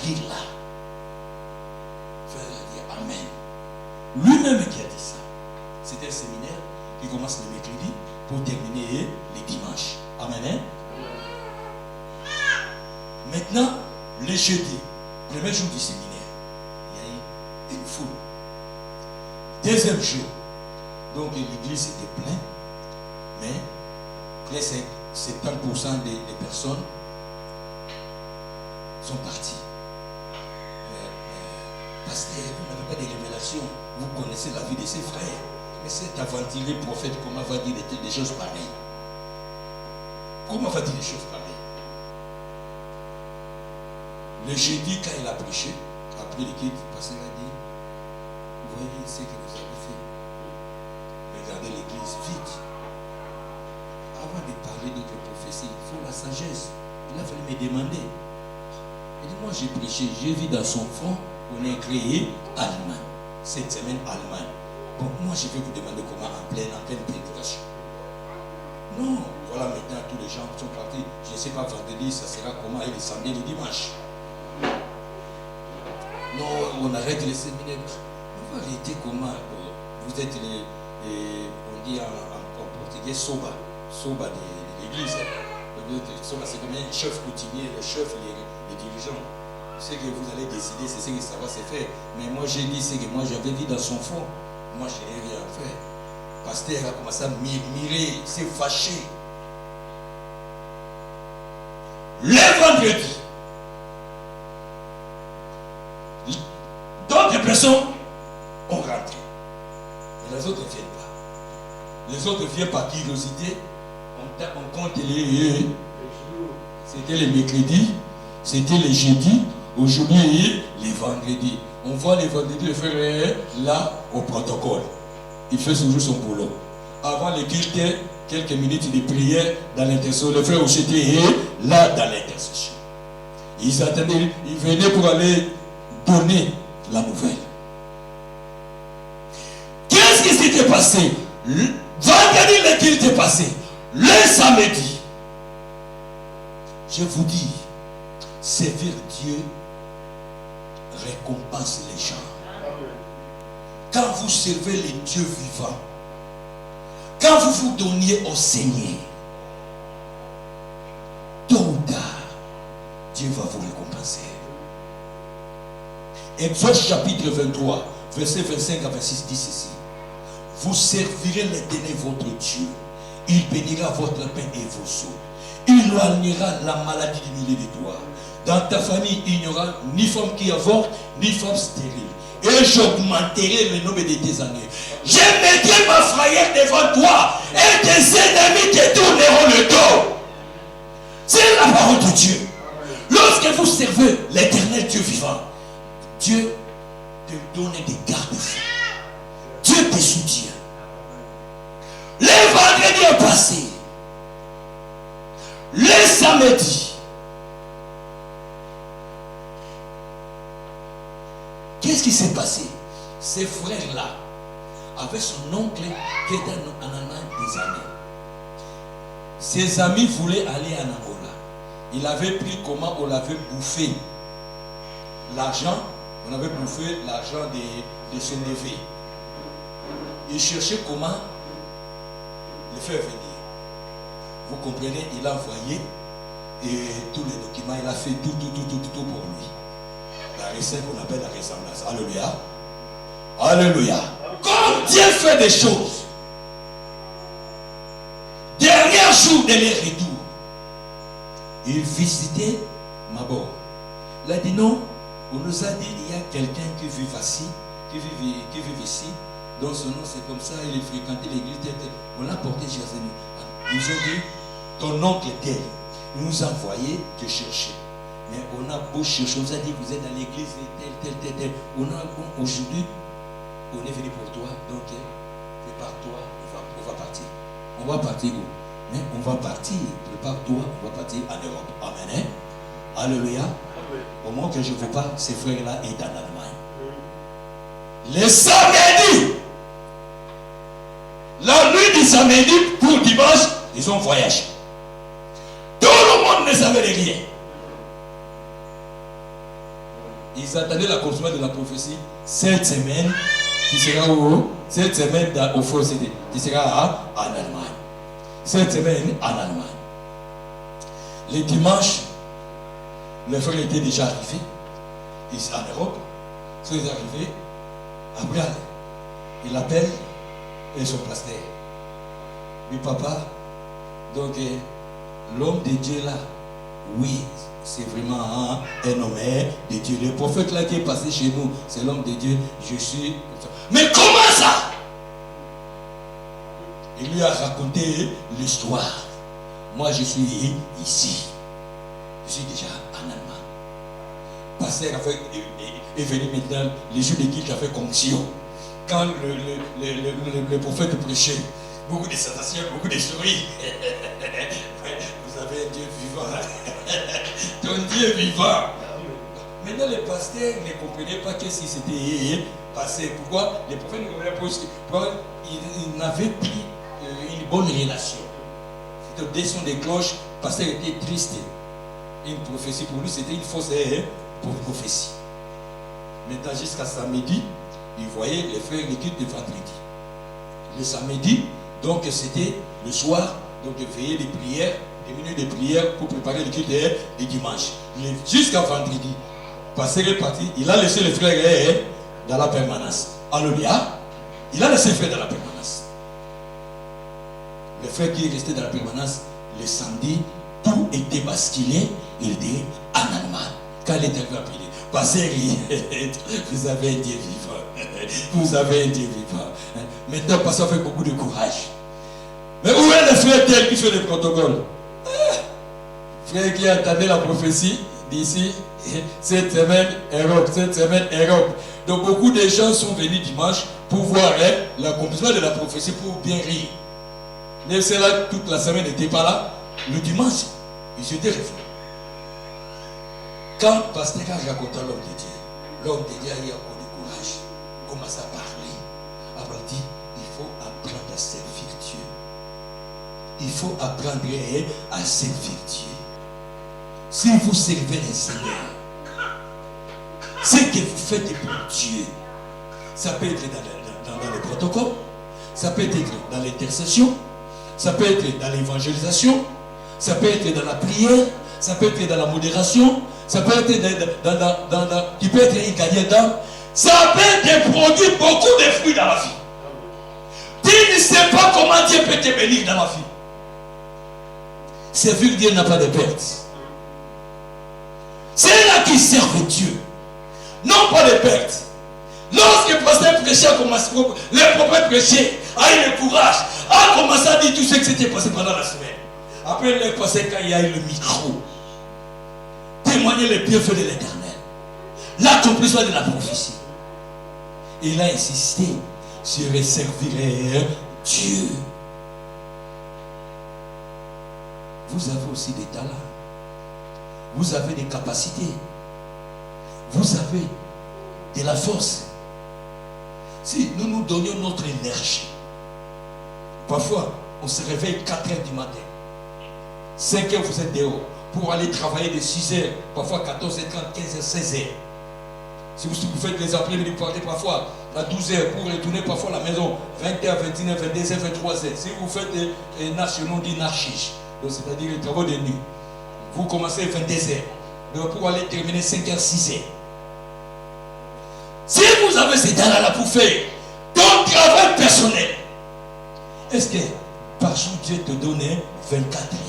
rire là. Frère a dit Amen. Lui-même qui a dit ça. C'était un séminaire qui commence le mercredi pour terminer les dimanches. Amen. Maintenant, le jeudi, premier jour du séminaire, il y a eu une foule. Deuxième jour, donc l'église était pleine, mais presque 70% des personnes sont parties. Pasteur, vous n'avez pas de révélation. Vous connaissez la vie de ses frères. Mais cet aventuré prophète, comment va dire des choses pareilles? Comment va dire des choses pareilles? Le jeudi, quand il a prêché, après le culte, le pasteur a dit, vous voyez ce que vous avez fait. Regardez l'église vite. Avant de parler d'autres prophéties, il faut la sagesse. Il a fallu me demander. Il dit, moi j'ai prêché, j'ai vu dans son front, on a créé Allemagne. Cette semaine, Allemagne. Bon, moi je vais vous demander comment en pleine prédication. Non, voilà maintenant tous les gens qui sont partis. Je ne sais pas, vendredi, ça sera comment, et le samedi, le dimanche. Non, on arrête les séminaires. On va arrêter comment. Vous êtes on dit en portugais, soba de l'église. Soba, c'est comme un chef coutumier, le chef, les dirigeants. Ce que vous allez décider, c'est ce que ça va se faire. Mais moi, j'ai dit ce que moi j'avais dit dans son fond. Moi, je n'ai rien fait. Le pasteur a commencé à murmurer, s'est fâché. Le vendredi, d'autres personnes ont rentré. Mais les autres ne viennent pas. Les autres viennent par curiosité. On compte les. C'était le mercredi, c'était le jeudi, aujourd'hui les vendredis. On voit les vendredis le frère là au protocole. Il fait toujours son boulot. Avant le culte, quelques minutes de prière dans l'intercession. Le frère aussi était là dans l'intercession. Ils attendaient, ils venaient pour aller donner la nouvelle. Qu'est-ce qui s'était passé, vendredi le culte est passé, le samedi, je vous dis, servir Dieu récompense les gens. Quand vous servez les dieux vivants, quand vous vous donniez au Seigneur, tôt ou tard, Dieu va vous récompenser. Exode chapitre 23, verset 25 à 26 dit ceci. Vous servirez l'Éternel votre Dieu. Il bénira votre pain et vos eaux. Il éloignera la maladie du milieu de toi. Dans ta famille, il n'y aura ni femme qui avorte, ni femme stérile. Et j'augmenterai le nombre de tes années. Je mettrai ma frayeur devant toi et tes ennemis te tourneront le dos. C'est la parole de Dieu. Lorsque vous servez l'Éternel Dieu vivant, Dieu te donne des garde-fous. Dieu te soutient. Le vendredi est passé. Le samedi. Qu'est-ce qui s'est passé? Ces frères-là avaient son oncle qui était en Allemagne des années. Ses amis voulaient aller en Angola. Il avait pris comment on l'avait bouffé l'argent. On avait bouffé l'argent de son neveu. Il cherchait comment le faire venir. Vous comprenez, il a envoyé et tous les documents, il a fait tout pour lui. La recette qu'on appelle la ressemblance. Alléluia. Alléluia. Comme Dieu fait des choses, dernier jour de leur retour, il visitait Mabor. Il a dit non, on nous a dit il y a quelqu'un qui vit ici, qui vit ici, dont son nom c'est comme ça, il est fréquenté l'église, on l'a porté chez nous. Ils ont dit, ton oncle tel, il nous a envoyé te chercher. Mais on a beau chercher, on nous a dit, vous êtes dans l'église, tel. Aujourd'hui, on est venu pour toi, donc prépare-toi, on va partir. On va partir où? Mais on va partir, prépare-toi, on va partir en Europe. Amen. Alléluia. Au moment que je ne veux pas, ces frères-là est en Allemagne. Le samedi, la nuit du samedi pour dimanche, ils ont voyagé. Tout le monde ne savait rien. Ils attendaient l'accomplissement de la prophétie. Cette semaine, tu seras où? Cette semaine au Faux CD, tu seras en Allemagne. Cette semaine en Allemagne. Le dimanche, les frères étaient déjà arrivés. Ils sont en Europe. Ils sont arrivés. Après, il appelle et son pasteur. Oui, papa, donc l'homme de Dieu là, oui, c'est vraiment un homme de Dieu. Le prophète là qui est passé chez nous, c'est l'homme de Dieu. Je suis. Mais comment ça? Il lui a raconté l'histoire. Moi, je suis ici. Je suis déjà en Allemagne. Pasteur est venu maintenant, les jours de guide a fait conction. Quand le prophète prêchait, beaucoup de sensations, beaucoup de souris. Vous avez un Dieu vivant. Ton Dieu vivant. Maintenant, les pasteurs ne comprenaient pas qu'est-ce qui s'était passé. Pourquoi les prophètes ne comprenaient pas? Pourquoi ils n'avaient plus une bonne relation. C'était des sons de cloches, le pasteur était triste. Une prophétie pour lui, c'était une fausse prophétie. Maintenant, jusqu'à samedi, il voyait les frères l'étude de vendredi. Le samedi, donc c'était le soir, donc veiller les prières, des minutes de prière pour préparer l'étude de dimanche. Jusqu'à vendredi, pasteur est parti, il a laissé les frères dans la permanence. Alléluia. Il a laissé les frères dans la permanence. Le frère qui est resté dans la permanence, le samedi, tout était basculé, il était en Allemagne. Quand il est arrivé à prier, pasteur, vous avez un Dieu vivant. Vous avez un Dieu vivant. Maintenant, pasteur fait beaucoup de courage. Mais où est le frère tel qui fait le protocole? Frère qui attendait la prophétie d'ici, cette semaine, Europe, cette semaine, Europe. Donc beaucoup de gens sont venus dimanche pour voir l'accomplissement de la prophétie pour bien rire. Mais ceux-là, toute la semaine n'était pas là. Le dimanche, ils étaient revenus. Quand pasteur a raconté l'homme de Dieu a eu encore du courage, commence à parler. Après il dit, il faut il faut apprendre à servir Dieu. Si vous servez le Seigneur, ce que vous faites pour Dieu, ça peut être dans le protocole, ça peut être dans l'intercession, ça peut être dans l'évangélisation, ça peut être dans la prière, ça peut être dans la modération, ça peut être tu peux être un gardien d'âme. Ça peut produire beaucoup de fruits dans la vie. Tu ne sais pas comment Dieu peut te bénir dans la vie. Servir Dieu n'a pas de perte. C'est là qui servent Dieu. Non pas de perte. Lorsque le pasteur prêchait, le prophète prêchait, a eu le courage, a commencé à dire tout ce qui s'était passé pendant la semaine. Après le pasteur, quand il y a eu le micro, témoigner les bienfaits de l'Éternel, l'accomplissement de la prophétie. Il a insisté sur servir Dieu. Vous avez aussi des talents. Vous avez des capacités. Vous avez de la force. Si nous nous donnions notre énergie, parfois on se réveille 4 h du matin, 5 h vous êtes dehors, pour aller travailler de 6 h, parfois 14h30, 15 h, 16 h. Si vous faites les appels, vous partez parfois à 12 h pour retourner parfois à la maison, 20 h, 21 h, 22 h, 23 h. Si vous faites des nationaux d'anarchie, c'est-à-dire les travaux de nuit, vous commencez à 22 h, donc pour aller terminer 5 h, 6 h. Si vous avez ces talents-là pour faire ton travail personnel, est-ce que par jour Dieu te donne 24 heures?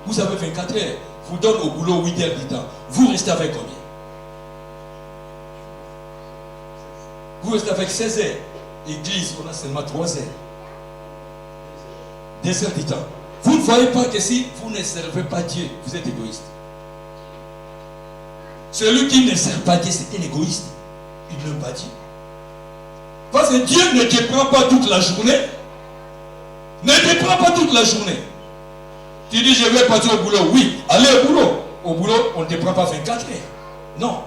Vous avez 24 heures, vous donne au boulot 8 heures du temps. Vous restez avec combien? Vous restez avec 16 heures. Église, on a seulement 3 heures. 2 heures du temps. Vous ne voyez pas que si vous ne servez pas Dieu, vous êtes égoïste. Celui qui ne sert pas Dieu, c'est un égoïste. Il ne pas dit. Parce que Dieu ne te prend pas toute la journée. Ne te prend pas toute la journée. Tu dis, je vais partir au boulot. Oui, allez au boulot. Au boulot, on ne te prend pas 24 heures. Non.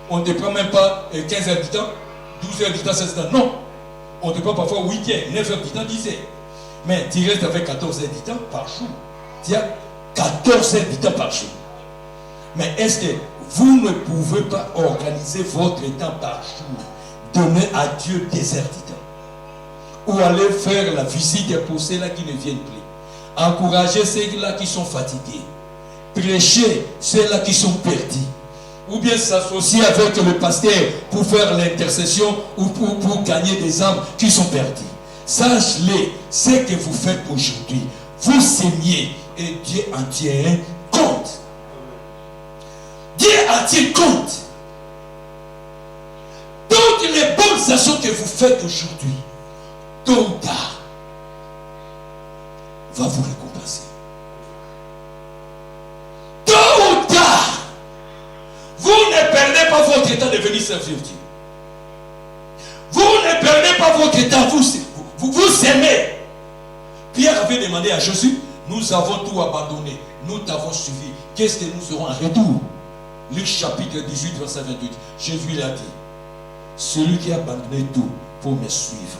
On ne te prend même pas 15 heures du temps, 12 heures du temps, 16 heures. Non. On te prend parfois 8 heures, 9 heures du temps, 10 heures. Mais tu restes avec 14 heures du temps par jour. Tu as 14 heures du temps par jour. Mais est-ce que vous ne pouvez pas organiser votre temps par jour, donner à Dieu des heures du temps, ou aller faire la visite pour ceux-là qui ne viennent plus, encourager ceux-là qui sont fatigués, prêcher ceux-là qui sont perdus, ou bien s'associer avec le pasteur pour faire l'intercession ou pour gagner des âmes qui sont perdues. Sache-le, ce que vous faites aujourd'hui, vous saignez et Dieu en tient compte. Dieu en tient compte. Toutes les bonnes actions que vous faites aujourd'hui, tôt ou tard, va vous récompenser. Tôt ou tard, vous ne perdez pas votre temps de venir servir Dieu. Vous ne perdez pas votre temps, vous aimez. Pierre avait demandé à Jésus, nous avons tout abandonné, nous t'avons suivi. Qu'est-ce que nous aurons en retour? Luc chapitre 18, verset 28. Jésus l'a dit, celui qui a abandonné tout pour me suivre,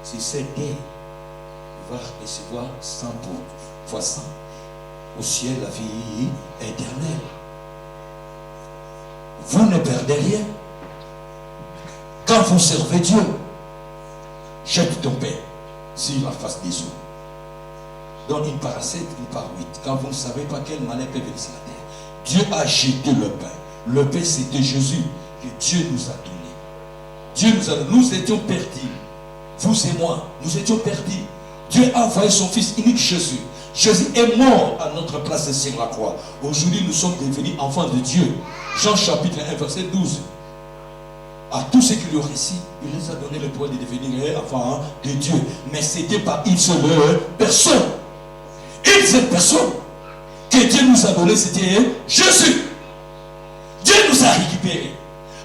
si c'est il va recevoir 100 fois 100. Au ciel, la vie éternelle. Vous ne perdez rien. Quand vous servez Dieu, jette ton pain sur la face des eaux. Donne une part à 7, une part 8. Quand vous ne savez pas quel malheur peut venir sur la terre. Dieu a jeté le pain. Le pain, c'était Jésus que Dieu nous a donné. Dieu nous a donné. Nous étions perdus. Vous et moi, nous étions perdus. Dieu a envoyé son Fils unique Jésus. Jésus est mort à notre place sur la croix. Aujourd'hui, nous sommes devenus enfants de Dieu. Jean chapitre 1, verset 12. À tous ceux qui le récit, il les a donné le pouvoir de devenir enfants de Dieu. Mais c'était pas une seule personne. Une seule personne que Dieu nous a donné, c'était Jésus. Dieu nous a récupérés.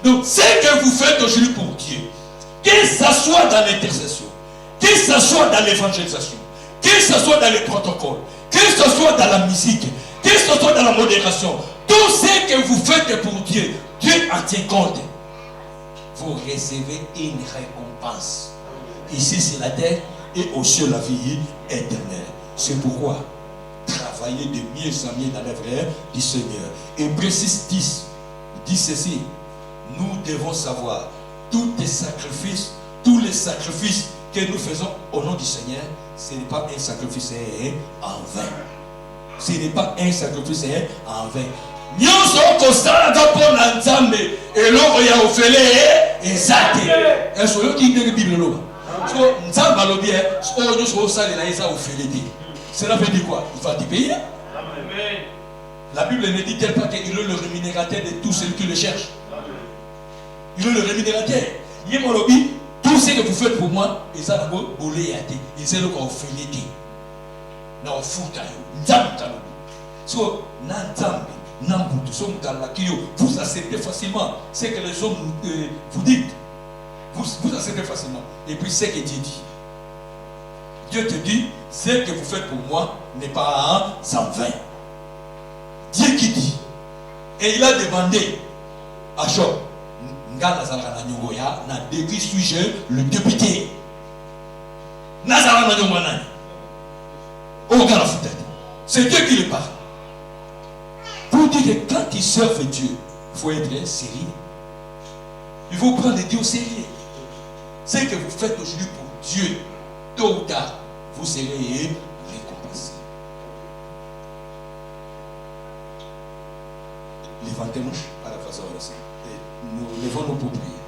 Donc, ce que vous faites aujourd'hui pour Dieu, que ce soit dans l'intercession, que ce soit dans l'évangélisation, que ce soit dans les protocoles, que ce soit dans la musique, que ce soit dans la modération, tout ce que vous faites pour Dieu, Dieu en tient compte. Vous recevez une récompense. Ici, c'est la terre et au ciel, la vie éternelle. C'est pourquoi travaillez de mieux en mieux dans l'œuvre du Seigneur. Hébreux 6:10 dit ceci. Nous devons savoir tous les sacrifices que nous faisons au nom du Seigneur, ce n'est pas un sacrifice en vain. Ce n'est pas un sacrifice en vain. Nyonso kosala pour Nzambe eloko ya ofele ezate. Est-ce que qui dit la Bible là? So Nzamba lobi o nyonso osala na eza ofele te. Cela veut dire quoi? Il va te payer. Amen. La Bible ne dit-elle pas qu'il est le rémunérateur de tous ceux qui le cherchent? Il est le rémunérateur. Yemo lobi tout ce que vous faites pour moi, eza na bo bolé ya te. Eza le ko ofele te. Na ofuta yo. Nzamba lobi. So na Nzambe vous acceptez facilement ce que les hommes vous dites. Vous acceptez facilement. Et puis ce que Dieu dit. Dieu te dit, ce que vous faites pour moi n'est pas en vain. Dieu qui dit. Et il a demandé à Job, suis-je le député? C'est Dieu qui le parle. Pour dire que quand ils servent Dieu, il faut être sérieux. Il faut prendre Dieu au sérieux. Ce que vous faites aujourd'hui pour Dieu, tôt ou tard, vous serez récompensé. Levantez-nous à la façon de ça. Nous levons-nous pour prier.